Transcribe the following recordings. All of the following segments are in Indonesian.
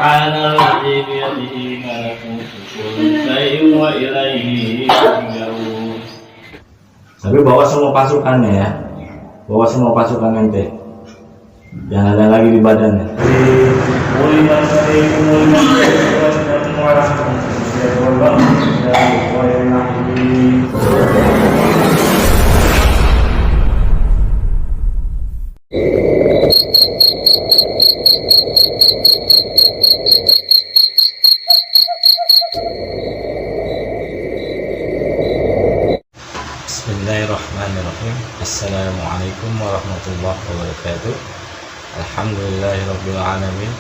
Subhanalladzi biyadihi malakutu kulli syai'in wa ilaihi turja'un. Tapi bawa semua pasukannya ya, bawa semua pasukan ente, jangan ada lagi di badannya. Bismillahirrahmanirrahim. Assalamualaikum warahmatullahi wabarakatuh. Alhamdulillahirabbil alamin.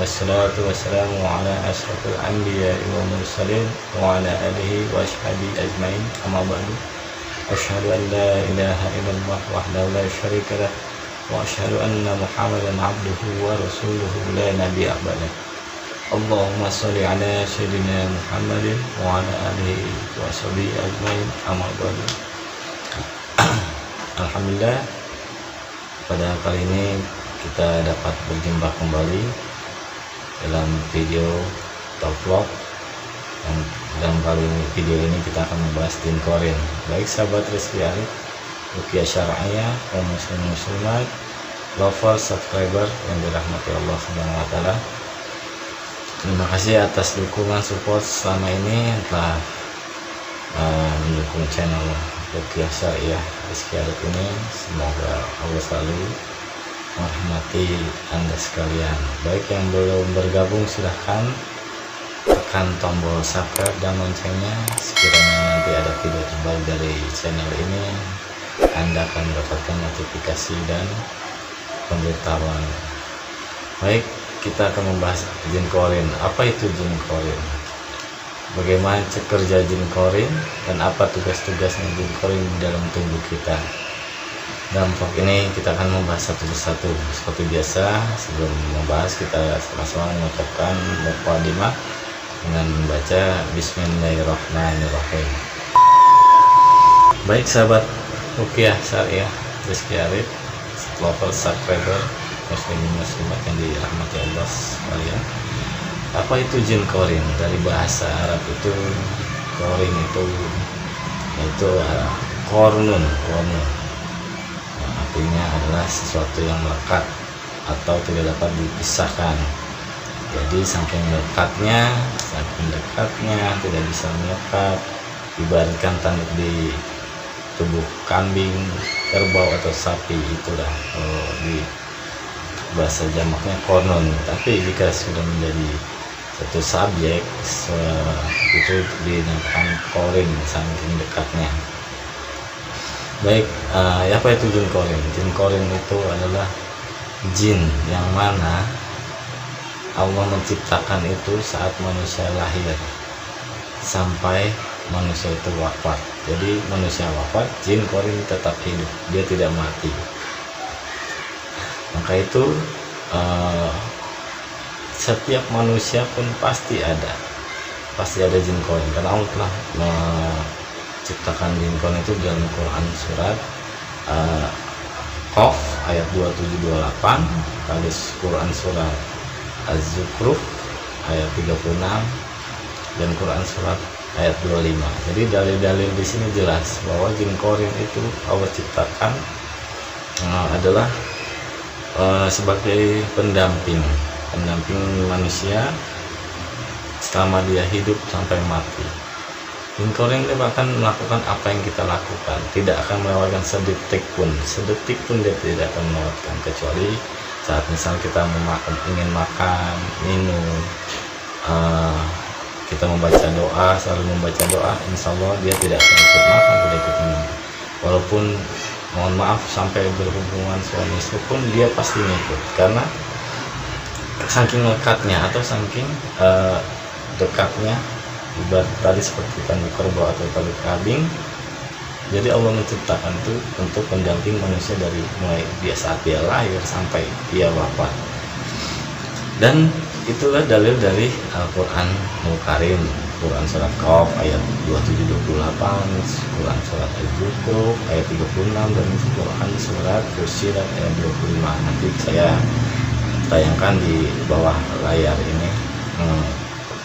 Wassalatu wassalamu ala asyrafil anbiya'i wal mursalin wa ala alihi wa ashabihi ajmain. Amma ba'du. Asyhadu an la ilaha illallah wahdahu la syarika lah wa asyhadu anna Muhammadan abduhu wa rasuluhu la nabiyya ba'dah. Allahumma sholli ala sayyidina Muhammadin wa ala alihi wa sahbihi ajmain. Amma ba'du. Alhamdulillah, pada kali ini kita dapat berjumpa kembali dalam video atau vlog, dan dalam kali ini video ini kita akan membahas Jin Qorin. Baik sahabat Rizky Arif, Ruqyah Syar'iyah, kaum muslim muslimat, lover, subscriber yang dirahmati Allah Subhanahu wa taala. Terima kasih atas dukungan support selama ini yang telah mendukung channel Ruqyah Syar'iyah Rizky Arif ini. Semoga Allah selalu merahmati Anda sekalian. Baik yang belum bergabung, silahkan tekan tombol subscribe dan loncengnya. Sekiranya nanti ada video terbaru dari channel ini, Anda akan mendapatkan notifikasi dan pemberitahuan. Baik, kita akan membahas Jin Qorin. Apa itu Jin Qorin? Bagaimana kerja Jin Qorin dan apa tugas-tugasnya Jin Qorin dalam tubuh kita? Dalam vlog ini kita akan membahas satu persatu. Seperti biasa, sebelum membahas kita sama-sama mengucapkan muqaddimah dengan membaca Bismillahirrahmanirrahim. Baik sahabat Ruqyah Syar'iyah Rizky Arif, lover, subscriber, muslimin muslimat yang dirahmati Allah sekalian. Apa itu Jin Qorin? Dari bahasa Arab itu Qorin itu kornun. Artinya adalah sesuatu yang melekat atau tidak dapat dipisahkan. Jadi saking dekatnya tidak bisa melekat. Ibaratkan tanduk di tubuh kambing, kerbau atau sapi, itulah di bahasa jamaknya kornun. Tapi jika sudah menjadi satu subjek itu dinamakan Qorin, saking dekatnya. Baik, apa itu Jin Qorin? Jin Qorin itu adalah jin yang mana Allah menciptakan itu saat manusia lahir sampai manusia itu wafat. Jadi manusia wafat, Jin Qorin tetap hidup, dia tidak mati. Maka itu setiap manusia pun pasti ada Jin Qorin, karena Allah telah ciptakan Jin Qorin itu dalam Quran surat Qaf ayat 27-28, hadis Quran surat Az-Zukhruf ayat 36, dan Quran surat ayat 25. Jadi dalil-dalil di sini jelas bahwa Jin Qorin itu Allah ciptakan adalah sebagai pendamping manusia selama dia hidup sampai mati. Jin Qorin dia bahkan melakukan apa yang kita lakukan, tidak akan melewatkan sedetik pun dia tidak akan melewatkan, kecuali saat misal kita ingin makan, minum, kita membaca doa, selalu membaca doa, insya Allah dia tidak akan ikut makan, tidak ikut minum. Walaupun mohon maaf sampai berhubungan suami istri pun dia pasti ngikut, karena saking lekatnya atau saking dekatnya. Ibarat tadi seperti tanduk kerbau atau tanduk kambing. Jadi Allah menciptakan itu untuk pendamping manusia dari mulai dia saat dia lahir sampai dia wafat. Dan itulah dalil dari Al-Quran Al-Karim, Quran surat Qaf ayat 27-28, Quran surat Al-Zukhruf ayat 36, dan Quran surat Fussilat ayat 25. Nanti saya tayangkan di bawah layar ini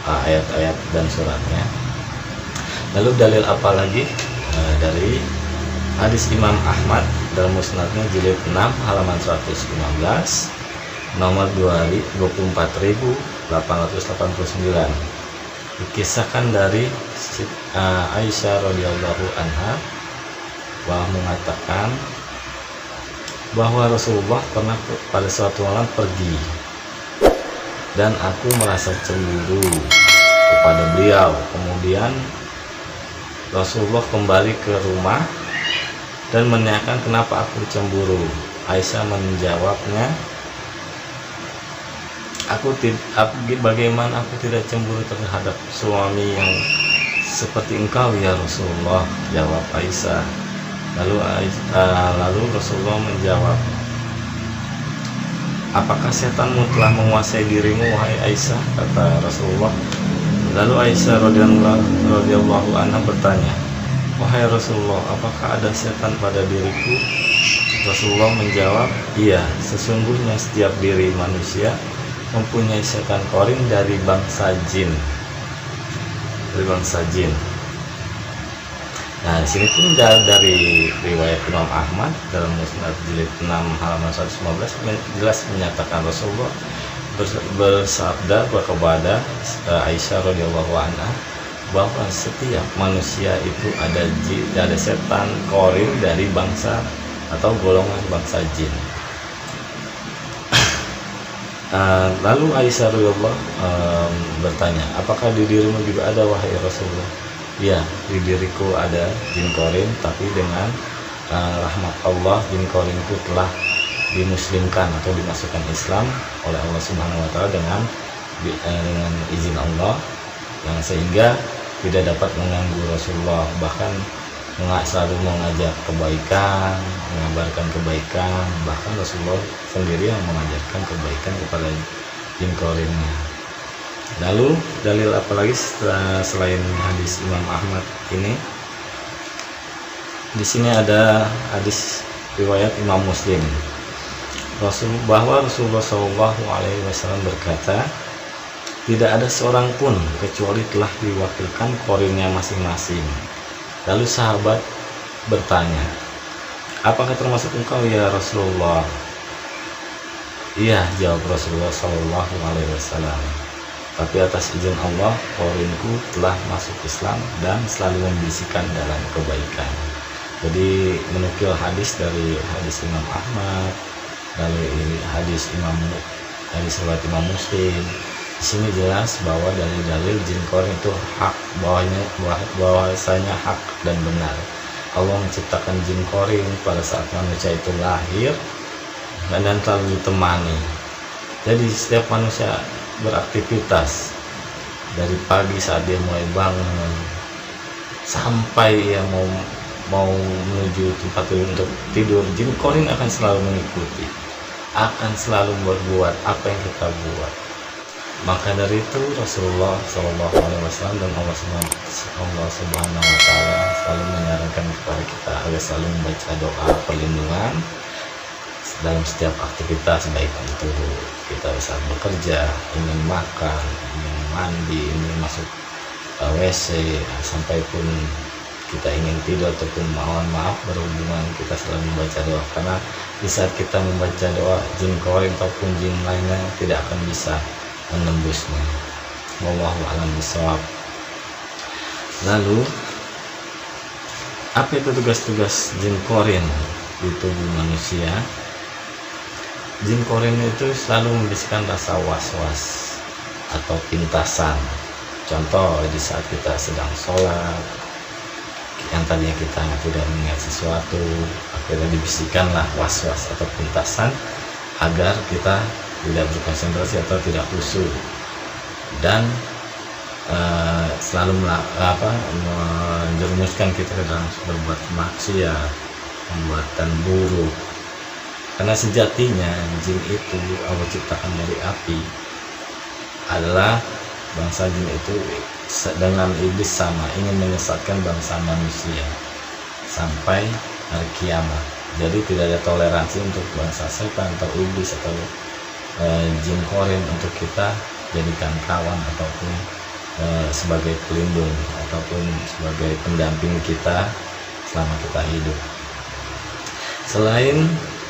ayat-ayat dan suratnya. Lalu dalil apa lagi? Dari hadis Imam Ahmad dalam musnadnya jilid 6 halaman 115 nomor 24.889, dikisahkan dari Aisyah radhiyallahu anha bahwa mengatakan bahwa Rasulullah pernah pada suatu malam pergi dan aku merasa cemburu kepada beliau. Kemudian Rasulullah kembali ke rumah dan menanyakan kenapa aku cemburu. Aisyah menjawabnya, bagaimana aku tidak cemburu terhadap suami yang seperti engkau ya Rasulullah, jawab Aisyah. Lalu Rasulullah menjawab, apakah setanmu telah menguasai dirimu wahai Aisyah, kata Rasulullah. Lalu Aisyah radhiyallahu anha bertanya, wahai Rasulullah, apakah ada setan pada diriku? Rasulullah menjawab, iya, sesungguhnya setiap diri manusia mempunyai setan korin dari bangsa jin. Nah, di sini pun dari riwayat Imam Ahmad dalam musnad jilid 6 halaman 115 jelas menyatakan Rasulullah bersabda kepada Aisyah radhiyallahu anha bahwa setiap manusia itu ada setan korin dari bangsa atau golongan bangsa jin. Lalu Aisyah radhiyallahu bertanya, apakah di dirimu juga ada wahai Rasulullah? Ya, di diriku ada jin korin, tapi dengan rahmat Allah jin korinku telah dimuslimkan atau dimasukkan Islam oleh Allah Subhanahu wa taala dengan izin Allah, yang sehingga tidak dapat mengganggu Rasulullah, bahkan selalu mengajak kebaikan, mengabarkan kebaikan, bahkan Rasulullah sendiri yang mengajarkan kebaikan kepada jin korinnya. Lalu dalil apa lagi selain hadis Imam Ahmad ini? Di sini ada hadis riwayat Imam Muslim bahwa Rasulullah SAW berkata, tidak ada seorang pun kecuali telah diwakilkan korinnya masing-masing. Lalu sahabat bertanya, apakah termasuk engkau ya Rasulullah? Iya, jawab Rasulullah SAW. Tapi atas izin Allah, korinku telah masuk Islam dan selalu membisikkan dalam kebaikan. Jadi menukil hadis dari hadis Imam Ahmad, lalu ini hadis riwayat Imam Muslim. Di sini jelas bahwa dalil-dalil jin korin itu hak, bahwasanya hak dan benar. Allah menciptakan jin korin pada saat manusia itu lahir dan selalu ditemani. Jadi setiap manusia beraktivitas dari pagi saat dia mulai bangun sampai mau menuju tempat untuk tidur, jin korin akan selalu mengikuti, akan selalu berbuat apa yang kita buat. Maka dari itu Rasulullah SAW dan Allah Subhanahu wa taala selalu menyarankan kepada kita agar selalu membaca doa perlindungan dalam setiap aktivitas, baik itu kita saat bekerja, ingin makan, ingin mandi, ingin masuk WC, sampai pun kita ingin tidur ataupun mohon maaf berhubungan, kita selalu membaca doa, karena di saat kita membaca doa, jin korin ataupun jin lainnya tidak akan bisa menembusnya. Wallahu a'lam bishawab. Lalu apa itu tugas-tugas jin korin di tubuh manusia? Jin korin itu selalu membisikkan rasa was-was atau pintasan. Contoh, di saat kita sedang sholat, yang tadinya kita tidak mengingat sesuatu, akhirnya dibisikkanlah was-was atau pintasan agar kita tidak berkonsentrasi atau tidak khusyuk, dan selalu menjerumuskan kita ke dalam berbuat maksiat, perbuatan buruk. Karena sejatinya jin itu Allah ciptakan dari api, adalah bangsa jin itu dengan iblis sama, ingin menyesatkan bangsa manusia sampai hari kiamat. Jadi tidak ada toleransi untuk bangsa setan atau iblis atau jin korin untuk kita jadikan kawan ataupun sebagai pelindung ataupun sebagai pendamping kita selama kita hidup. Selain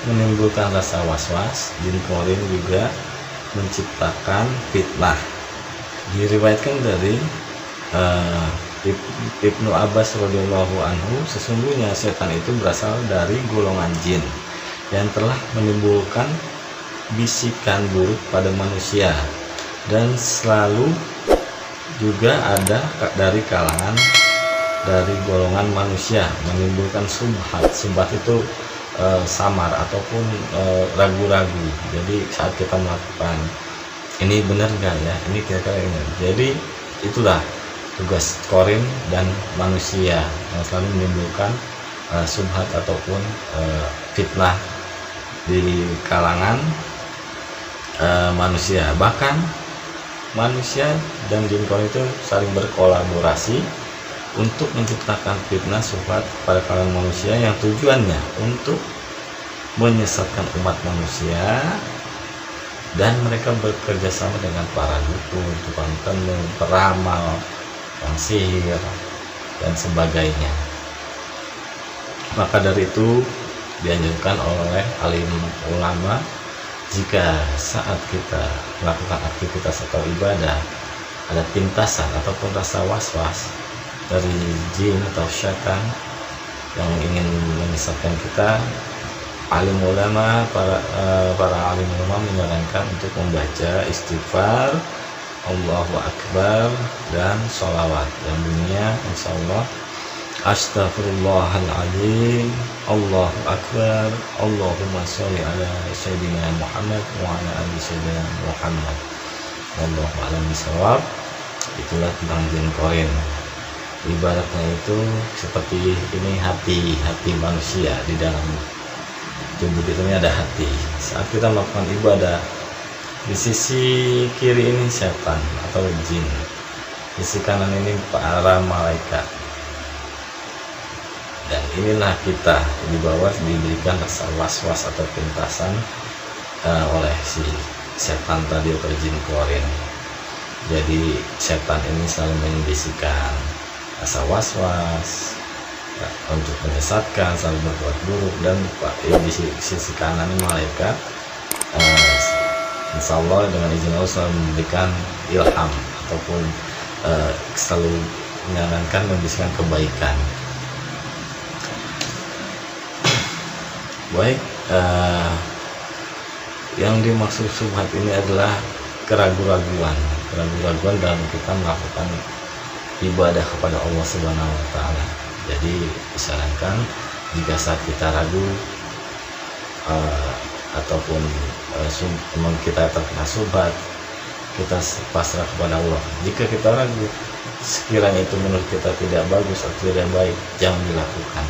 menimbulkan rasa was-was, jin korin juga menciptakan fitnah. Diriwayatkan dari Ibnu Abbas radhiyallahu anhu, sesungguhnya setan itu berasal dari golongan jin yang telah menimbulkan bisikan buruk pada manusia, dan selalu juga ada dari kalangan dari golongan manusia menimbulkan subhat. Subhat itu samar ataupun ragu-ragu. Jadi saat kita melakukan ini benar nggak ya, ini kira-kira ini. Jadi itulah tugas korin dan manusia yang selalu menimbulkan subhat ataupun fitnah di kalangan manusia. Bahkan manusia dan jin korin itu saling berkolaborasi untuk menciptakan fitnah subhat pada kalangan manusia yang tujuannya untuk menyesatkan umat manusia, dan mereka bekerja sama dengan para dukun, tukang tenung, peramal, tukang sihir, dan sebagainya. Maka dari itu dianjurkan oleh alim ulama, jika saat kita melakukan aktivitas atau ibadah ada pintasan ataupun rasa was-was dari jin atau syaitan yang ingin menyesatkan kita, alim ulama, para alim ulama menyarankan untuk membaca istighfar, Allahu Akbar, dan sholawat yang bunyinya insyaallah Astaghfirullahaladzim, Allahu Akbar, Allahumma sholli ala Sayyidina Muhammad wa ala ali Sayyidina Muhammad, wallahu a'lam bishawab. Itulah tentang jin korin. Ibaratnya itu seperti ini, hati manusia. Di dalam tubuh kita ini ada hati. Saat kita melakukan ibadah, di sisi kiri ini setan atau jin, di sisi kanan ini para malaikat. Dan inilah kita di bawah diberikan rasa was-was atau pintasan oleh si setan tadi atau jin korin. Jadi setan ini selalu membisikkan rasa was-was untuk menyesatkan, selalu berbuat buruk. Dan di sisi kanan malaikat, insya Allah dengan izin Allah selalu memberikan ilham ataupun selalu menyarankan, membisikkan kebaikan. Baik, yang dimaksud subhat ini adalah keraguan-raguan dalam kita melakukan ibadah kepada Allah Subhanahu wa Ta'ala. Jadi disarankan jika saat kita ragu ataupun kita terkena subhat, kita pasrah kepada Allah. Jika kita ragu, sekiranya itu menurut kita tidak bagus atau tidak baik, jangan dilakukan,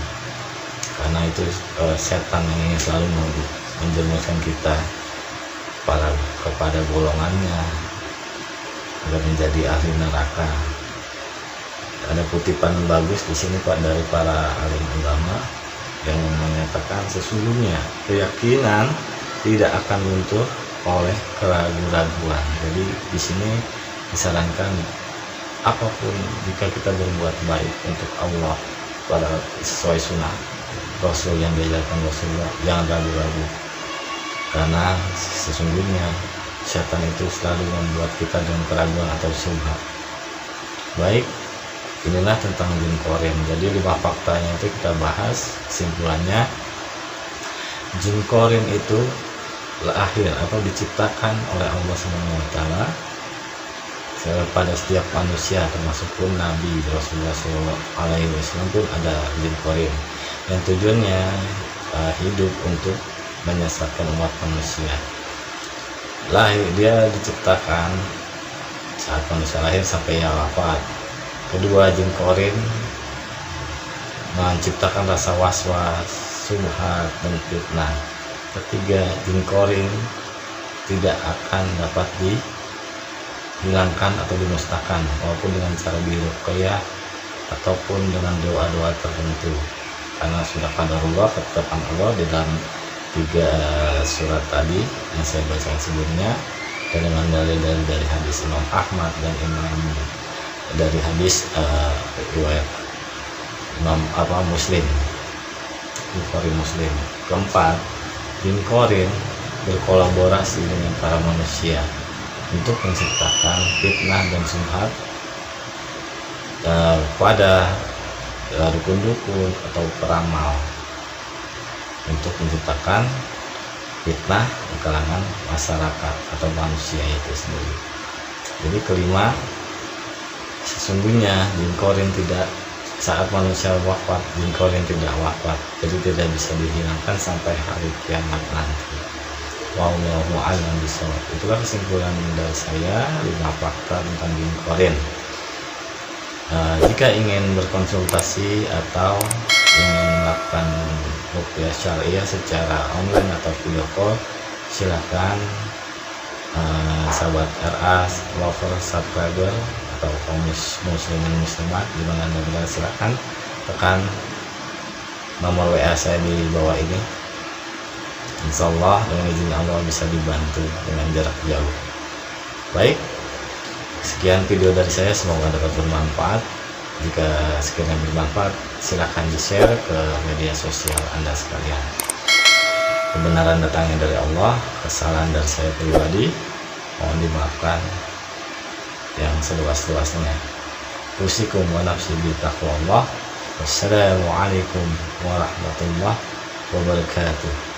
karena itu setan yang ingin selalu menjerumuskan kita kepada golongannya agar menjadi ahli neraka. Ada kutipan bagus di sini Pak dari para alim ulama yang menyatakan sesungguhnya keyakinan tidak akan luntur oleh keraguan-raguan. Jadi di sini disarankan apapun jika kita berbuat baik untuk Allah pada sesuai sunnah Rasul yang diajarkan Rasulullah, jangan ragu-ragu, karena sesungguhnya setan itu selalu membuat kita dengan keraguan atau subhat. Baik, inilah tentang jin korin. Jadi 5 faktanya itu kita bahas. Kesimpulannya, jin korin itu lahir atau diciptakan oleh Allah SWT pada setiap manusia, termasuk pun Nabi Rasulullah SAW pun ada jin korin yang tujuannya hidup untuk menyesatkan umat manusia. Dia diciptakan saat manusia lahir sampai ia wafat. Kedua, jin korin menciptakan rasa was-was, subhat, dan fitnah. Ketiga, jin korin tidak akan dapat dihilangkan atau dimusnahkan walaupun dengan cara diruqyah ataupun dengan doa-doa tertentu, karena sudah qadarullah, ketetapan Allah di dalam 3 surat tadi yang saya baca sebelumnya, dan dengan dalil dari hadis Imam Ahmad dan dari hadis riwayat Imam Muslim, Bukhari Muslim. Keempat, jin korin berkolaborasi dengan para manusia untuk menciptakan fitnah dan subhat pada dukun-dukun atau peramal, untuk menciptakan fitnah di kalangan masyarakat atau manusia itu sendiri. Jadi kelima, sesungguhnya jin korin tidak, saat manusia wafat, jin korin tidak wafat, jadi tidak bisa dihilangkan sampai hari kiamat nanti. Wallahu a'lam bishawab. Itulah kesimpulan dari saya 5 fakta tentang jin korin. Jika ingin berkonsultasi atau ingin melakukan ruqyah syariah secara online atau video call, silakan sahabat RA, lover, subscriber atau kaum muslimin muslimat di mana Anda berada, silakan tekan nomor WA saya di bawah ini. Insya Allah dengan izin Allah bisa dibantu dengan jarak jauh. Baik, sekian video dari saya, semoga dapat bermanfaat. Jika sekiranya bermanfaat, silahkan di-share ke media sosial Anda sekalian. Kebenaran datangnya dari Allah, kesalahan dari saya pribadi mohon dimaafkan yang seluas-luasnya. Usikum wa nafsi bi taqwallah. Wassalamualaikum warahmatullahi wabarakatuh.